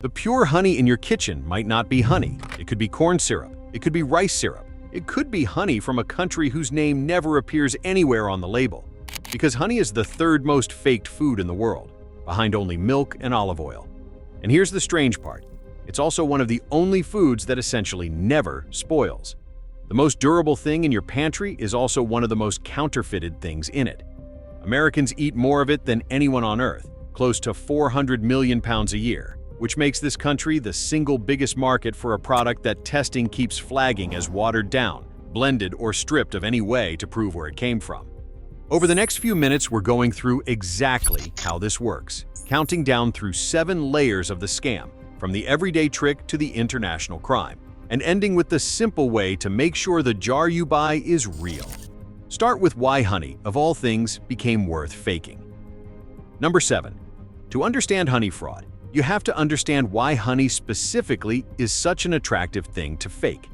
The pure honey in your kitchen might not be honey. It could be corn syrup. It could be rice syrup. It could be honey from a country whose name never appears anywhere on the label. Because honey is the third most faked food in the world, behind only milk and olive oil. And here's the strange part. It's also one of the only foods that essentially never spoils. The most durable thing in your pantry is also one of the most counterfeited things in it. Americans eat more of it than anyone on Earth, close to 400 million pounds a year, which makes this country the single biggest market for a product that testing keeps flagging as watered down, blended, or stripped of any way to prove where it came from. Over the next few minutes, we're going through exactly how this works, counting down through 7 layers of the scam, from the everyday trick to the international crime, and ending with the simple way to make sure the jar you buy is real. Start with why honey, of all things, became worth faking. Number 7. To understand honey fraud, you have to understand why honey specifically is such an attractive thing to fake.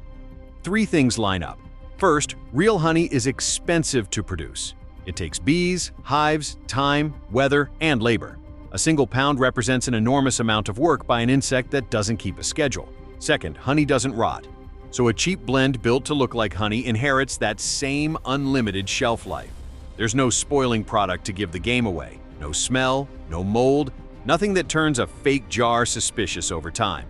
3 things line up. First, real honey is expensive to produce. It takes bees, hives, time, weather, and labor. A single pound represents an enormous amount of work by an insect that doesn't keep a schedule. Second, honey doesn't rot. So a cheap blend built to look like honey inherits that same unlimited shelf life. There's no spoiling product to give the game away. No smell, no mold, nothing that turns a fake jar suspicious over time.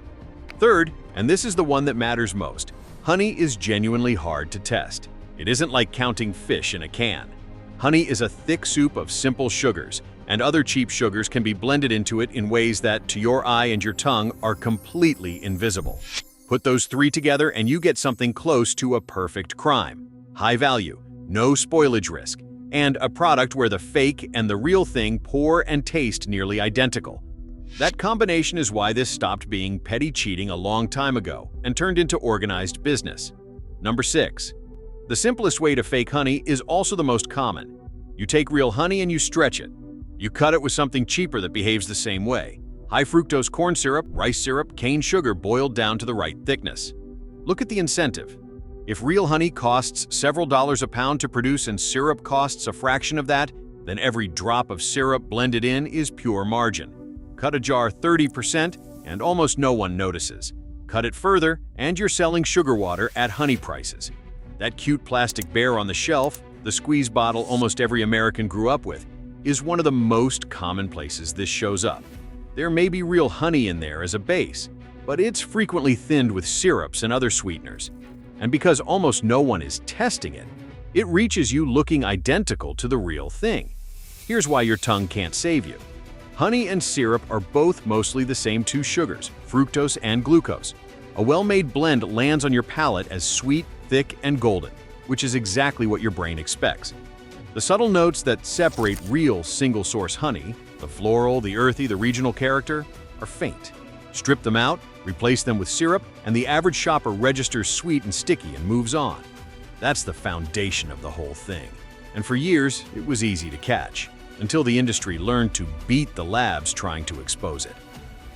Third, and this is the one that matters most, honey is genuinely hard to test. It isn't like counting fish in a can. Honey is a thick soup of simple sugars, and other cheap sugars can be blended into it in ways that, to your eye and your tongue, are completely invisible. Put those 3 together and you get something close to a perfect crime. High value, no spoilage risk, and a product where the fake and the real thing pour and taste nearly identical. That combination is why this stopped being petty cheating a long time ago and turned into organized business. Number 6. The simplest way to fake honey is also the most common. You take real honey and you stretch it. You cut it with something cheaper that behaves the same way. High fructose corn syrup, rice syrup, cane sugar boiled down to the right thickness. Look at the incentive. If real honey costs several dollars a pound to produce and syrup costs a fraction of that, then every drop of syrup blended in is pure margin. Cut a jar 30% and almost no one notices. Cut it further and you're selling sugar water at honey prices. That cute plastic bear on the shelf, the squeeze bottle almost every American grew up with, is one of the most common places this shows up. There may be real honey in there as a base, but it's frequently thinned with syrups and other sweeteners. And because almost no one is testing it, it reaches you looking identical to the real thing. Here's why your tongue can't save you. Honey and syrup are both mostly the same 2 sugars, fructose and glucose. A well-made blend lands on your palate as sweet, thick, and golden, which is exactly what your brain expects. The subtle notes that separate real single-source honey, the floral, the earthy, the regional character, are faint. Strip them out, replace them with syrup, and the average shopper registers sweet and sticky and moves on. That's the foundation of the whole thing. And for years, it was easy to catch, until the industry learned to beat the labs trying to expose it.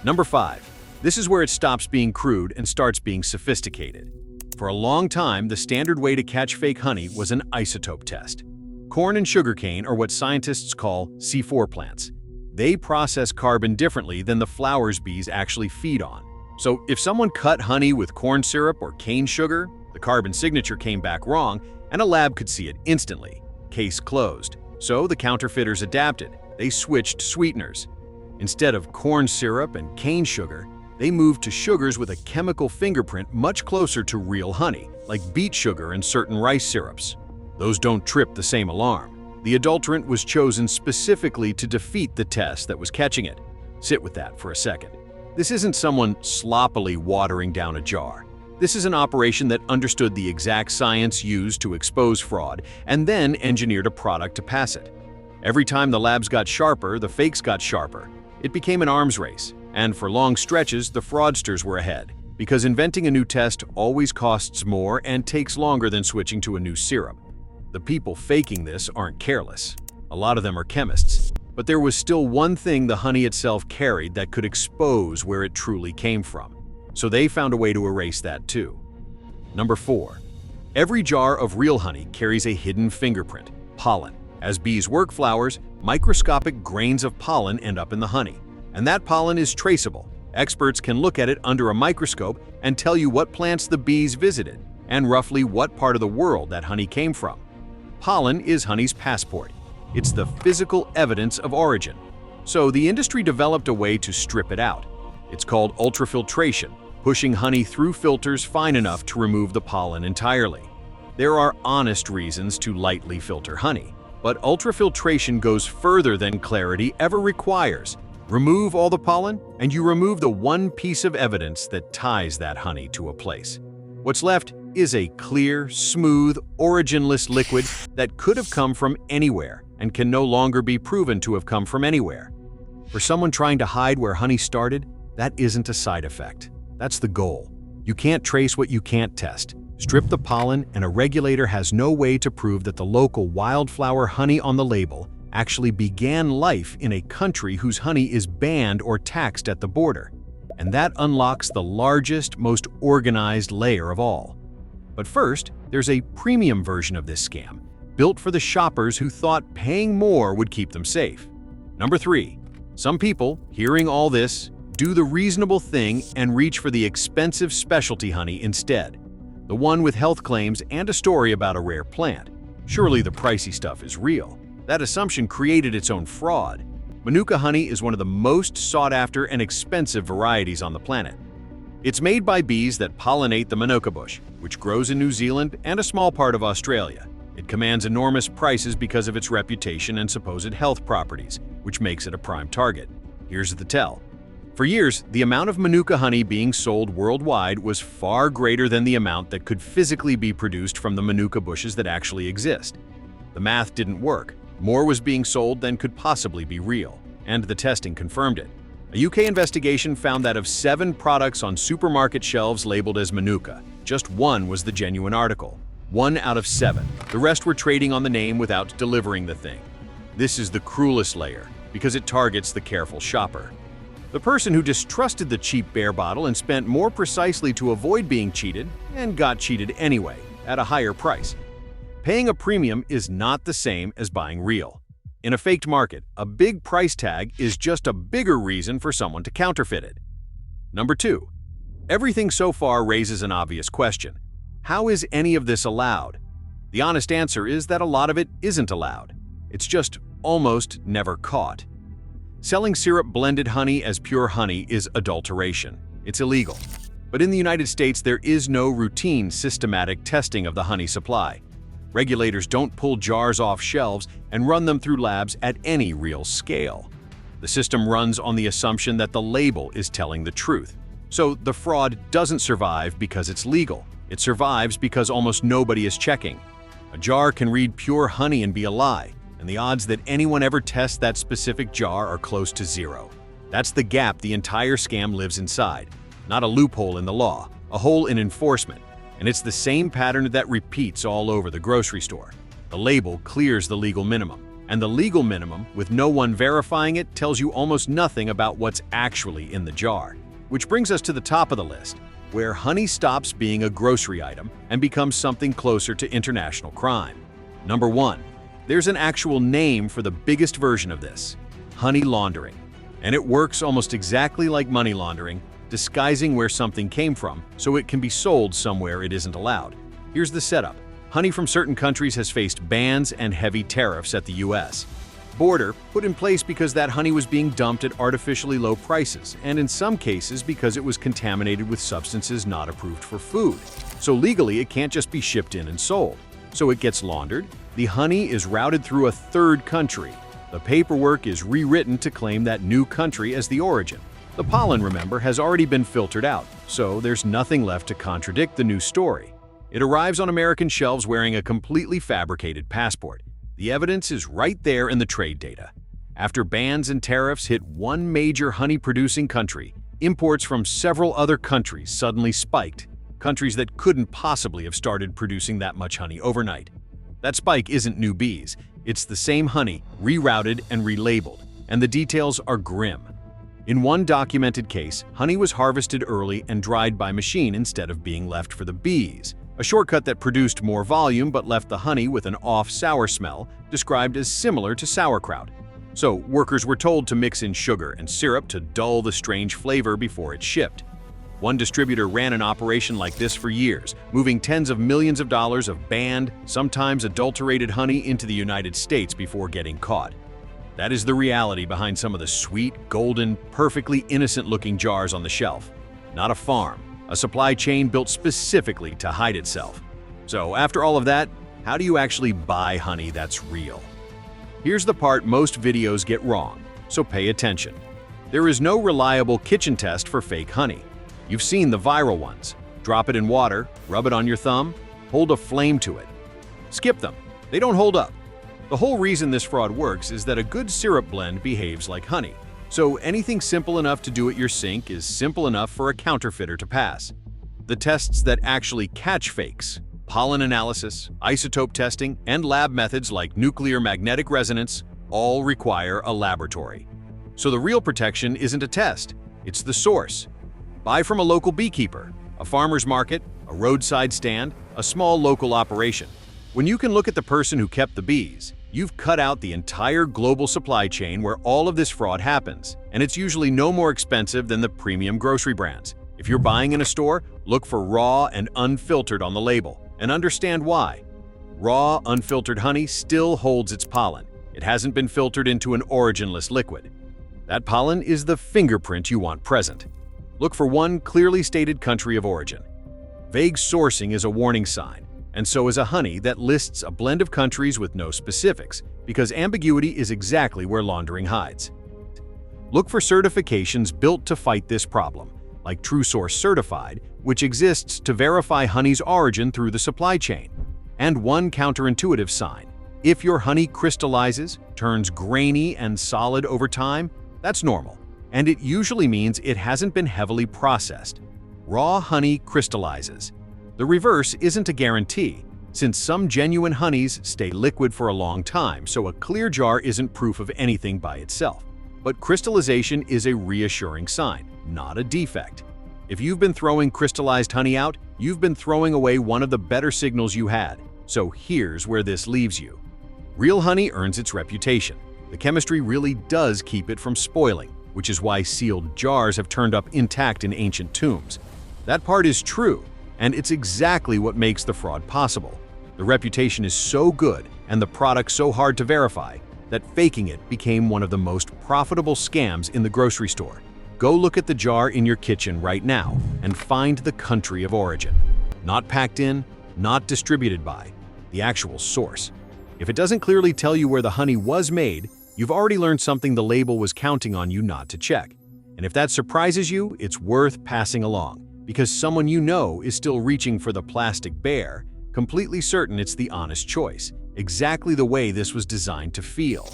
Number 5. This is where it stops being crude and starts being sophisticated. For a long time, the standard way to catch fake honey was an isotope test. Corn and sugarcane are what scientists call C4 plants. They process carbon differently than the flowers bees actually feed on. So if someone cut honey with corn syrup or cane sugar, the carbon signature came back wrong, and a lab could see it instantly. Case closed. So the counterfeiters adapted. They switched sweeteners. Instead of corn syrup and cane sugar, they moved to sugars with a chemical fingerprint much closer to real honey, like beet sugar and certain rice syrups. Those don't trip the same alarm. The adulterant was chosen specifically to defeat the test that was catching it. Sit with that for a second. This isn't someone sloppily watering down a jar. This is an operation that understood the exact science used to expose fraud and then engineered a product to pass it. Every time the labs got sharper, the fakes got sharper. It became an arms race, and for long stretches, the fraudsters were ahead, because inventing a new test always costs more and takes longer than switching to a new syrup. The people faking this aren't careless. A lot of them are chemists. But there was still one thing the honey itself carried that could expose where it truly came from. So they found a way to erase that too. Number 4. Every jar of real honey carries a hidden fingerprint, pollen. As bees work flowers, microscopic grains of pollen end up in the honey. And that pollen is traceable. Experts can look at it under a microscope and tell you what plants the bees visited and roughly what part of the world that honey came from. Pollen is honey's passport. It's the physical evidence of origin. So the industry developed a way to strip it out. It's called ultrafiltration, pushing honey through filters fine enough to remove the pollen entirely. There are honest reasons to lightly filter honey, but ultrafiltration goes further than clarity ever requires. Remove all the pollen, and you remove the one piece of evidence that ties that honey to a place. What's left is a clear, smooth, originless liquid that could have come from anywhere and can no longer be proven to have come from anywhere. For someone trying to hide where honey started, that isn't a side effect. That's the goal. You can't trace what you can't test. Strip the pollen, and a regulator has no way to prove that the local wildflower honey on the label actually began life in a country whose honey is banned or taxed at the border. And that unlocks the largest, most organized layer of all. But first, there's a premium version of this scam, built for the shoppers who thought paying more would keep them safe. Number 3. Some people, hearing all this, do the reasonable thing and reach for the expensive specialty honey instead. The one with health claims and a story about a rare plant. Surely the pricey stuff is real. That assumption created its own fraud. Manuka honey is one of the most sought-after and expensive varieties on the planet. It's made by bees that pollinate the manuka bush, which grows in New Zealand and a small part of Australia. It commands enormous prices because of its reputation and supposed health properties, which makes it a prime target. Here's the tell. For years, the amount of manuka honey being sold worldwide was far greater than the amount that could physically be produced from the manuka bushes that actually exist. The math didn't work. More was being sold than could possibly be real, and the testing confirmed it. A UK investigation found that of 7 products on supermarket shelves labeled as manuka, just 1 was the genuine article. 1 out of 7. The rest were trading on the name without delivering the thing. This is the cruelest layer, because it targets the careful shopper. The person who distrusted the cheap bear bottle and spent more precisely to avoid being cheated, and got cheated anyway, at a higher price. Paying a premium is not the same as buying real. In a faked market, a big price tag is just a bigger reason for someone to counterfeit it. Number 2. Everything so far raises an obvious question. How is any of this allowed? The honest answer is that a lot of it isn't allowed. It's just almost never caught. Selling syrup-blended honey as pure honey is adulteration. It's illegal. But in the United States, there is no routine, systematic testing of the honey supply. Regulators don't pull jars off shelves and run them through labs at any real scale. The system runs on the assumption that the label is telling the truth. So the fraud doesn't survive because it's legal. It survives because almost nobody is checking. A jar can read pure honey and be a lie, and the odds that anyone ever tests that specific jar are close to 0. That's the gap the entire scam lives inside. Not a loophole in the law, a hole in enforcement. And it's the same pattern that repeats all over the grocery store. The label clears the legal minimum, and the legal minimum, with no one verifying it, tells you almost nothing about what's actually in the jar. Which brings us to the top of the list, where honey stops being a grocery item and becomes something closer to international crime. Number 1. There's an actual name for the biggest version of this: honey laundering. And it works almost exactly like money laundering, disguising where something came from so it can be sold somewhere it isn't allowed. Here's the setup. Honey from certain countries has faced bans and heavy tariffs at the US. Border put in place because that honey was being dumped at artificially low prices, and in some cases because it was contaminated with substances not approved for food. So legally, it can't just be shipped in and sold. So it gets laundered. The honey is routed through a third country. The paperwork is rewritten to claim that new country as the origin. The pollen, remember, has already been filtered out, so there's nothing left to contradict the new story. It arrives on American shelves wearing a completely fabricated passport. The evidence is right there in the trade data. After bans and tariffs hit one major honey-producing country, imports from several other countries suddenly spiked, countries that couldn't possibly have started producing that much honey overnight. That spike isn't new bees. It's the same honey, rerouted and relabeled, and the details are grim. In one documented case, honey was harvested early and dried by machine instead of being left for the bees, a shortcut that produced more volume but left the honey with an off-sour smell, described as similar to sauerkraut. So workers were told to mix in sugar and syrup to dull the strange flavor before it's shipped. One distributor ran an operation like this for years, moving tens of millions of dollars of banned, sometimes adulterated honey into the United States before getting caught. That is the reality behind some of the sweet, golden, perfectly innocent-looking jars on the shelf. Not a farm, a supply chain built specifically to hide itself. So after all of that, how do you actually buy honey that's real? Here's the part most videos get wrong, so pay attention. There is no reliable kitchen test for fake honey. You've seen the viral ones. Drop it in water, rub it on your thumb, hold a flame to it. Skip them. They don't hold up. The whole reason this fraud works is that a good syrup blend behaves like honey. So anything simple enough to do at your sink is simple enough for a counterfeiter to pass. The tests that actually catch fakes, pollen analysis, isotope testing, and lab methods like nuclear magnetic resonance all require a laboratory. So the real protection isn't a test, it's the source. Buy from a local beekeeper, a farmer's market, a roadside stand, a small local operation. When you can look at the person who kept the bees, you've cut out the entire global supply chain where all of this fraud happens, and it's usually no more expensive than the premium grocery brands. If you're buying in a store, look for raw and unfiltered on the label, and understand why. Raw, unfiltered honey still holds its pollen. It hasn't been filtered into an originless liquid. That pollen is the fingerprint you want present. Look for one clearly stated country of origin. Vague sourcing is a warning sign, and so is a honey that lists a blend of countries with no specifics, because ambiguity is exactly where laundering hides. Look for certifications built to fight this problem, like TrueSource Certified, which exists to verify honey's origin through the supply chain. And one counterintuitive sign: if your honey crystallizes, turns grainy and solid over time, that's normal, and it usually means it hasn't been heavily processed. Raw honey crystallizes. The reverse isn't a guarantee, since some genuine honeys stay liquid for a long time, so a clear jar isn't proof of anything by itself. But crystallization is a reassuring sign, not a defect. If you've been throwing crystallized honey out, you've been throwing away one of the better signals you had. So here's where this leaves you. Real honey earns its reputation. The chemistry really does keep it from spoiling, which is why sealed jars have turned up intact in ancient tombs. That part is true, and it's exactly what makes the fraud possible. The reputation is so good and the product so hard to verify that faking it became one of the most profitable scams in the grocery store. Go look at the jar in your kitchen right now and find the country of origin. Not packed in, not distributed by, the actual source. If it doesn't clearly tell you where the honey was made, you've already learned something the label was counting on you not to check. And if that surprises you, it's worth passing along, because someone you know is still reaching for the plastic bear, completely certain it's the honest choice, exactly the way this was designed to feel.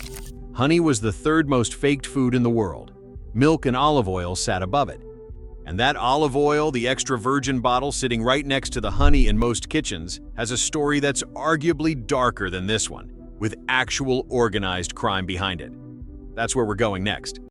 Honey was the third most faked food in the world. Milk and olive oil sat above it. And that olive oil, the extra virgin bottle sitting right next to the honey in most kitchens, has a story that's arguably darker than this one, with actual organized crime behind it. That's where we're going next.